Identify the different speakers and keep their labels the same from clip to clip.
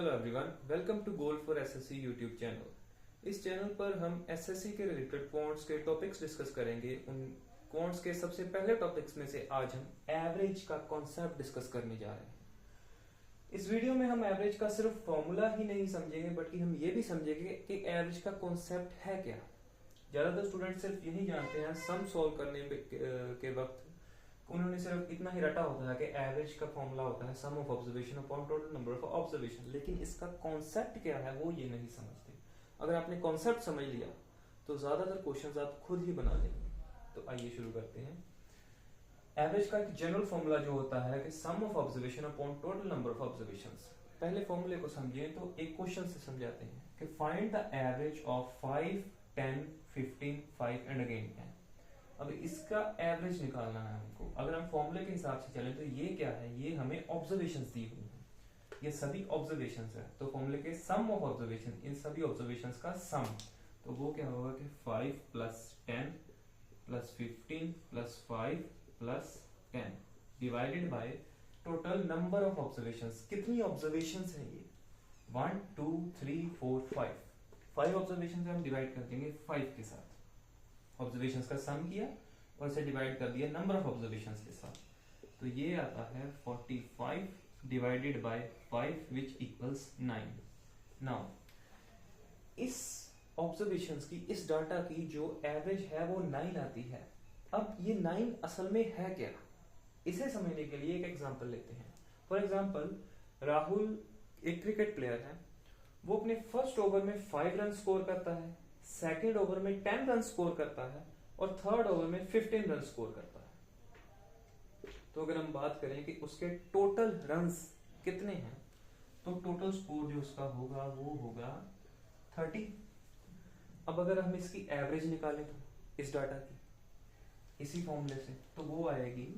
Speaker 1: Hello everyone, welcome to goal for SSC YouTube channel. इस channel पर हम SSC के रिलेटेड क्वांट्स के टॉपिक्स डिस्कस करेंगे। उन क्वांट्स के सबसे पहले टॉपिक्स में से आज हम एवरेज का कॉन्सेप्ट डिस्कस करने जा रहे हैं। इस वीडियो में हम एवरेज का सिर्फ फॉर्मूला ही नहीं समझेंगे, बल्कि हम ये भी समझेंगे कि एवरेज का कॉन्सेप्ट है क्या। ज्यादातर स्टूडेंट सिर्फ यही जानते हैं, सम सॉल्व करने के वक्त उन्होंने सिर्फ इतना ही रटा होता है कि एवरेज का फॉर्मूला होता है sum of observation upon total number of observation, लेकिन इसका कॉन्सेप्ट क्या है वो ये नहीं समझते। अगर आपने कॉन्सेप्ट समझ लिया तो ज्यादातर क्वेश्चंस आप खुद ही बना लेंगे। तो आइए शुरू करते हैं। एवरेज का एक जनरल फॉर्मूला जो होता है कि sum of observation upon total number of observations. पहले फॉर्मूले को समझिए तो एक क्वेश्चन से समझाते हैं कि find the average of 5, 10, 15, 5 and again 10। अब इसका एवरेज निकालना है हमको। अगर हम फॉर्मूले के हिसाब से चलें तो ये क्या है, ये हमें ऑब्जर्वेशंस दी हुई है, ये सभी ऑब्जर्वेशंस है। तो फॉर्मूले के सम ऑफ ऑब्जर्वेशन, इन सभी ऑब्जर्वेशंस का सम, तो वो क्या होगा कि 5 plus 10 plus 15 plus 5 plus 10 divided by total number of observations. कितनी ऑब्जर्वेशंस है ये? 1 2 3 4 5 ऑब्जर्वेशंस हम डिवाइड कर देंगे 5 के साथ। ऑब्जर्वेशंस का सम किया और इसे डिवाइड कर दिया नंबर ऑफ ऑब्जर्वेशंस के साथ, तो ये आता है 45 divided by 5 which equals 9। Now इस ऑब्जर्वेशंस की, इस डाटा की जो एवरेज है वो 9 आती है। अब ये 9 असल में है क्या, इसे समझने के लिए एक एग्जांपल लेते हैं। फॉर एग्जांपल, राहुल एक क्रिकेट प्लेयर है। वो अपने फर्स्ट ओवर में 5 रन स्कोर करता है, सेकेंड ओवर में 10 रन स्कोर करता है और थर्ड ओवर में 15 रन स्कोर करता है। तो अगर हम बात करें कि उसके टोटल रन्स कितने हैं, तो टोटल स्कोर जो उसका होगा वो होगा 30। अब अगर हम इसकी एवरेज निकालें तो इस डाटा की, इसी फॉर्मूले से, तो वो आएगी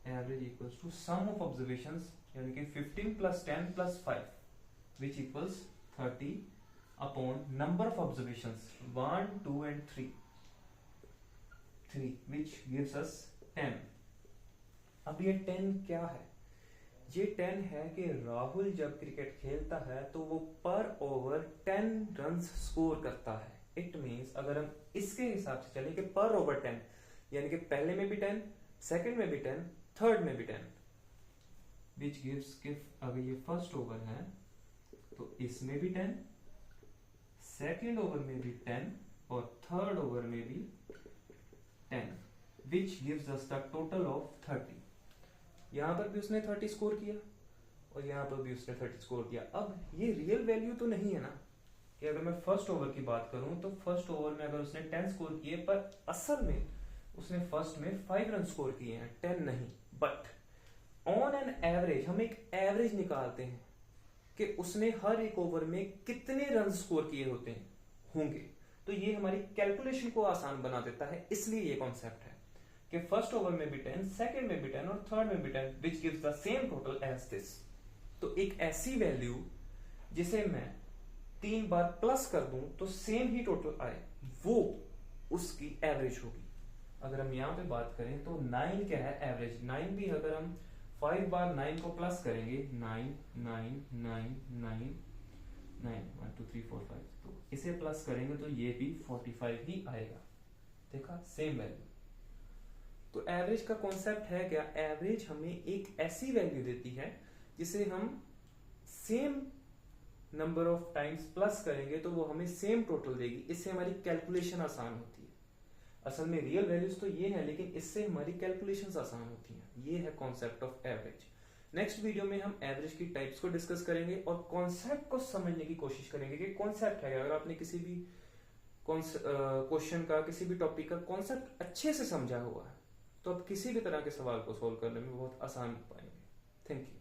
Speaker 1: average equals to sum of observations, यानी कि 15 plus 10 plus 5 which equals 30 upon number of observations 1 2 and 3 which gives us 10। अब ये 10 क्या है? ये 10 है कि राहुल जब क्रिकेट खेलता है तो वो पर ओवर 10 रन स्कोर करता है। इट मींस अगर हम इसके हिसाब से चलें कि पर ओवर 10, यानी कि पहले में भी 10, सेकंड में भी 10, थर्ड में भी 10, which gives कि अगर ये फर्स्ट ओवर है तो इसमें भी 10, सेकेंड ओवर में भी 10 और थर्ड ओवर में भी 10, which gives us the total of 30। यहां पर भी उसने 30 स्कोर किया और यहां पर भी उसने 30 स्कोर किया। अब ये रियल वैल्यू तो नहीं है ना, कि अगर मैं फर्स्ट ओवर की बात करूं तो फर्स्ट ओवर में अगर उसने 10 स्कोर किए, पर असल में उसने फर्स्ट में 5 रन स्कोर किए हैं, 10 नहीं। बट ऑन एन एवरेज हम एक एवरेज निकालते हैं कि उसने हर एक ओवर में कितने रन स्कोर किए होंगे। तो ये हमारी कैलकुलेशन को आसान बना देता है, इसलिए ये कॉन्सेप्ट है कि फर्स्ट ओवर में भी 10, सेकंड में भी 10 और थर्ड में भी 10, which gives the same total as this. तो एक ऐसी वैल्यू जिसे मैं 3 बार प्लस कर दूं तो सेम ही टोटल आए, वो उसकी एवरेज होगी। अगर हम यहां पे बात करें तो 9 क्या है एवरेज? 9 भी अगर हम 5 बार 9 को प्लस करेंगे, 9 9 9 9 9 1 2 3 4 5, तो इसे प्लस करेंगे तो ये भी 45 ही आएगा। देखा, सेम वैल्यू। तो एवरेज का कॉन्सेप्ट है क्या? एवरेज हमें एक ऐसी वैल्यू देती है जिसे हम same number of times plus करेंगे तो वो हमें सेम टोटल देगी। इससे हमारी कैलकुलेशन आसान होती है। असल में रियल वैल्यूज तो ये है, लेकिन इससे हमारी कैलकुलेशंस आसान होती हैं। ये है concept of average. Next video में हम एवरेज की टाइप्स को डिस्कस करेंगे और कॉन्सेप्ट को समझने की कोशिश करेंगे कि कॉन्सेप्ट है। अगर आपने किसी भी क्वेश्चन का, किसी भी टॉपिक का कॉन्सेप्ट अच्छे से समझा हुआ है तो आप किसी भी तरह के सवाल को सोल्व करने में बहुत आसान पाएंगे। Thank you.